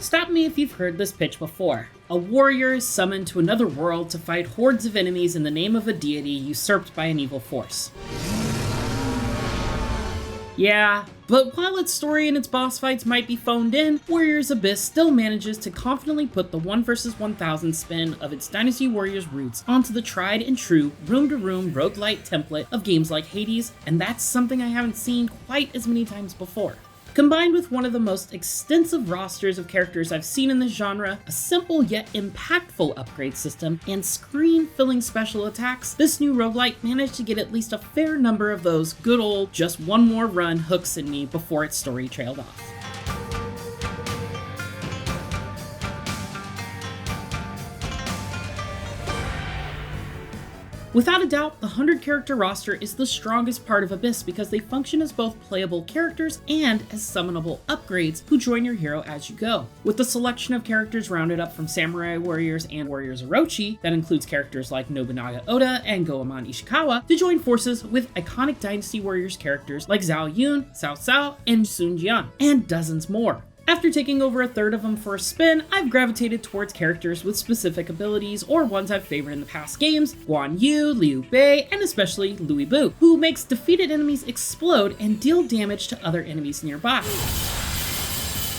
Stop me if you've heard this pitch before. A warrior is summoned to another world to fight hordes of enemies in the name of a deity usurped by an evil force. Yeah, but while its story and its boss fights might be phoned in, Warriors Abyss still manages to confidently put the 1 vs 1000 spin of its Dynasty Warriors roots onto the tried and true room-to-room roguelite template of games like Hades, and that's something I haven't seen quite as many times before. Combined with one of the most extensive rosters of characters I've seen in this genre, a simple yet impactful upgrade system, and screen-filling special attacks, this new roguelite managed to get at least a fair number of those good old just one more run hooks in me before its story trailed off. Without a doubt, the 100-character roster is the strongest part of Abyss because they function as both playable characters and as summonable upgrades who join your hero as you go. With the selection of characters rounded up from Samurai Warriors and Warriors Orochi, that includes characters like Nobunaga Oda and Goemon Ishikawa, to join forces with iconic Dynasty Warriors characters like Zhao Yun, Cao Cao, and Sun Jian, and dozens more. After taking over a third of them for a spin, I've gravitated towards characters with specific abilities or ones I've favored in the past games: Guan Yu, Liu Bei, and especially Louis Bu, who makes defeated enemies explode and deal damage to other enemies nearby.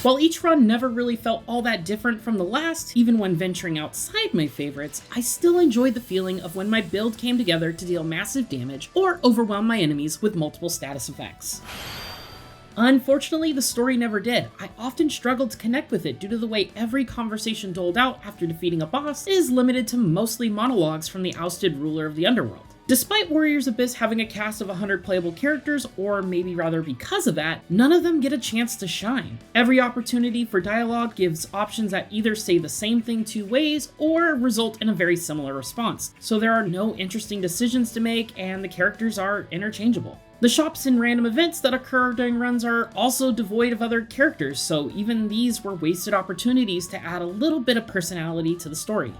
While each run never really felt all that different from the last, even when venturing outside my favorites, I still enjoyed the feeling of when my build came together to deal massive damage or overwhelm my enemies with multiple status effects. Unfortunately, the story never did. I often struggled to connect with it due to the way every conversation doled out after defeating a boss is limited to mostly monologues from the ousted ruler of the underworld. Despite Warriors Abyss having a cast of 100 playable characters, or maybe rather because of that, none of them get a chance to shine. Every opportunity for dialogue gives options that either say the same thing two ways or result in a very similar response, so there are no interesting decisions to make and the characters are interchangeable. The shops and random events that occur during runs are also devoid of other characters, so even these were wasted opportunities to add a little bit of personality to the story.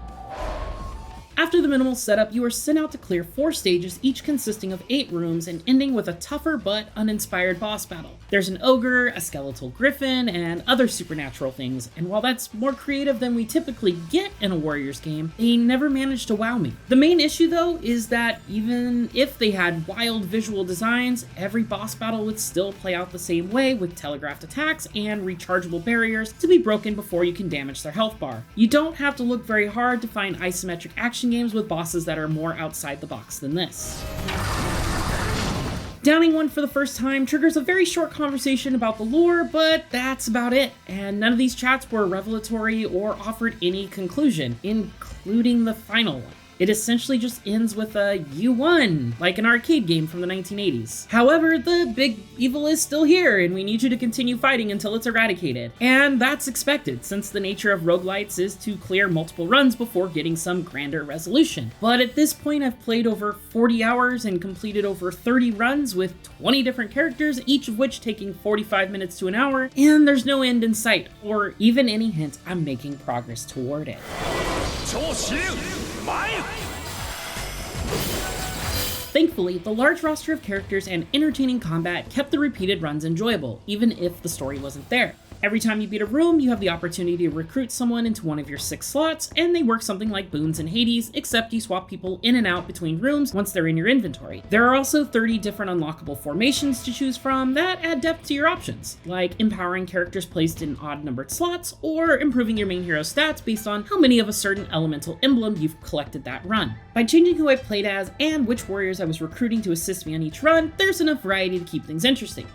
After the minimal setup, you are sent out to clear 4 stages, each consisting of 8 rooms and ending with a tougher but uninspired boss battle. There's an ogre, a skeletal griffin, and other supernatural things, and while that's more creative than we typically get in a Warriors game, they never managed to wow me. The main issue though is that even if they had wild visual designs, every boss battle would still play out the same way with telegraphed attacks and rechargeable barriers to be broken before you can damage their health bar. You don't have to look very hard to find isometric action games with bosses that are more outside the box than this. Downing one for the first time triggers a very short conversation about the lore, but that's about it, and none of these chats were revelatory or offered any conclusion, including the final one. It essentially just ends with a "you won," like an arcade game from the 1980s. However, the big evil is still here, and we need you to continue fighting until it's eradicated. And that's expected, since the nature of roguelites is to clear multiple runs before getting some grander resolution. But at this point, I've played over 40 hours and completed over 30 runs with 20 different characters, each of which taking 45 minutes to an hour, and there's no end in sight, or even any hint I'm making progress toward it. Thankfully, the large roster of characters and entertaining combat kept the repeated runs enjoyable, even if the story wasn't there. Every time you beat a room, you have the opportunity to recruit someone into one of your 6 slots, and they work something like boons in Hades, except you swap people in and out between rooms once they're in your inventory. There are also 30 different unlockable formations to choose from that add depth to your options, like empowering characters placed in odd-numbered slots, or improving your main hero's stats based on how many of a certain elemental emblem you've collected that run. By changing who I played as and which warriors I was recruiting to assist me on each run, there's enough variety to keep things interesting.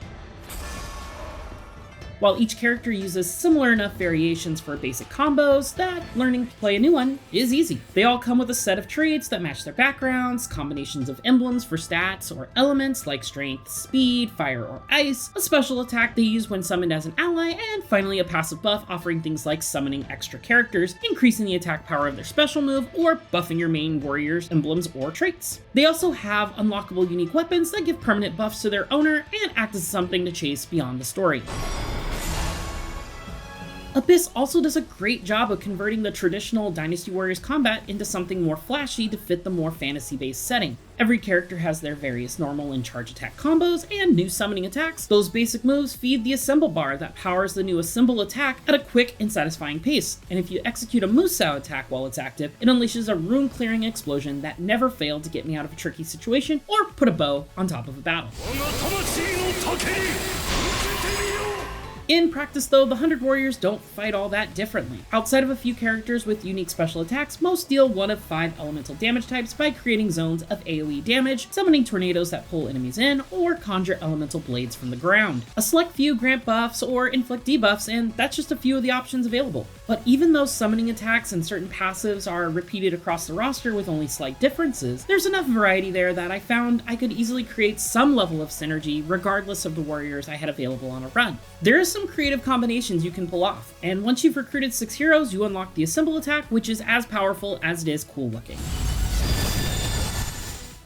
While each character uses similar enough variations for basic combos, that learning to play a new one is easy. They all come with a set of traits that match their backgrounds, combinations of emblems for stats or elements like strength, speed, fire, or ice, a special attack they use when summoned as an ally, and finally a passive buff offering things like summoning extra characters, increasing the attack power of their special move, or buffing your main warrior's emblems or traits. They also have unlockable unique weapons that give permanent buffs to their owner and act as something to chase beyond the story. Abyss also does a great job of converting the traditional Dynasty Warriors combat into something more flashy to fit the more fantasy-based setting. Every character has their various normal and charge attack combos and new summoning attacks. Those basic moves feed the assemble bar that powers the new assemble attack at a quick and satisfying pace, and if you execute a Mousu attack while it's active, it unleashes a rune clearing explosion that never failed to get me out of a tricky situation or put a bow on top of a battle. In practice though, the 100 Warriors don't fight all that differently. Outside of a few characters with unique special attacks, most deal one of 5 elemental damage types by creating zones of AoE damage, summoning tornadoes that pull enemies in, or conjure elemental blades from the ground. A select few grant buffs or inflict debuffs, and that's just a few of the options available. But even though summoning attacks and certain passives are repeated across the roster with only slight differences, there's enough variety there that I found I could easily create some level of synergy regardless of the warriors I had available on a run. There is some creative combinations you can pull off, and once you've recruited 6 heroes, you unlock the assemble attack, which is as powerful as it is cool looking.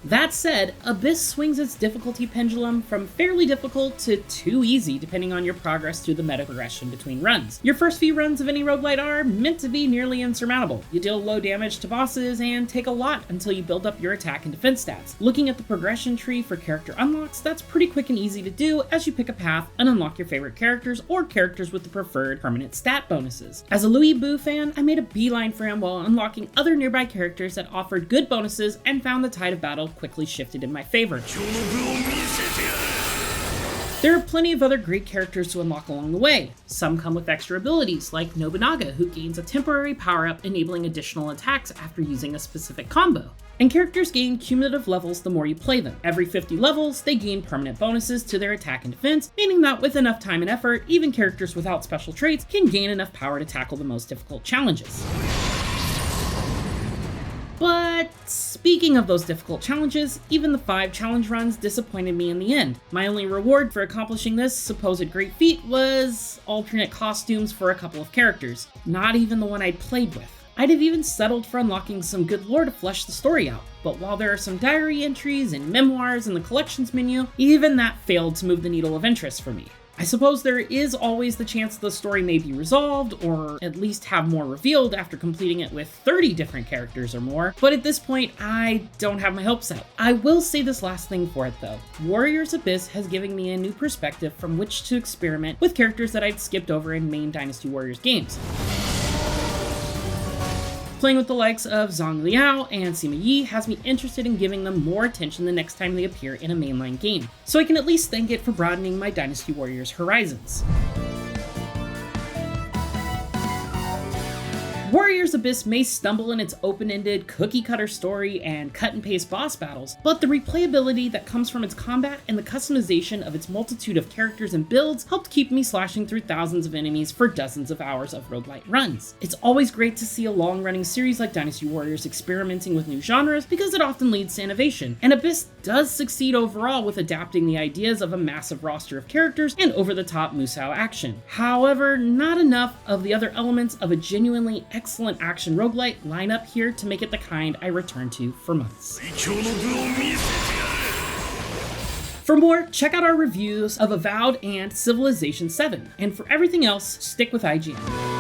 That said, Abyss swings its difficulty pendulum from fairly difficult to too easy depending on your progress through the meta progression between runs. Your first few runs of any roguelite are meant to be nearly insurmountable. You deal low damage to bosses and take a lot until you build up your attack and defense stats. Looking at the progression tree for character unlocks, that's pretty quick and easy to do as you pick a path and unlock your favorite characters or characters with the preferred permanent stat bonuses. As a Louis Boo fan, I made a beeline for him while unlocking other nearby characters that offered good bonuses and found the tide of battle quickly shifted in my favor. There are plenty of other great characters to unlock along the way. Some come with extra abilities, like Nobunaga, who gains a temporary power-up enabling additional attacks after using a specific combo. And characters gain cumulative levels the more you play them. Every 50 levels, they gain permanent bonuses to their attack and defense, meaning that with enough time and effort, even characters without special traits can gain enough power to tackle the most difficult challenges. But speaking of those difficult challenges, even the 5 challenge runs disappointed me in the end. My only reward for accomplishing this supposed great feat was alternate costumes for a couple of characters, not even the one I'd played with. I'd have even settled for unlocking some good lore to flesh the story out, but while there are some diary entries and memoirs in the collections menu, even that failed to move the needle of interest for me. I suppose there is always the chance the story may be resolved, or at least have more revealed after completing it with 30 different characters or more, but at this point, I don't have my hopes up. I will say this last thing for it though. Warriors Abyss has given me a new perspective from which to experiment with characters that I'd skipped over in main Dynasty Warriors games. Playing with the likes of Zhang Liao and Sima Yi has me interested in giving them more attention the next time they appear in a mainline game, so I can at least thank it for broadening my Dynasty Warriors horizons. Warriors Abyss may stumble in its open-ended, cookie-cutter story and cut-and-paste boss battles, but the replayability that comes from its combat and the customization of its multitude of characters and builds helped keep me slashing through thousands of enemies for dozens of hours of roguelite runs. It's always great to see a long-running series like Dynasty Warriors experimenting with new genres because it often leads to innovation, and Abyss does succeed overall with adapting the ideas of a massive roster of characters and over-the-top Mousu action. However, not enough of the other elements of a genuinely excellent action roguelite line up here to make it the kind I return to for months. For more, check out our reviews of Avowed and Civilization 7, and for everything else, stick with IGN.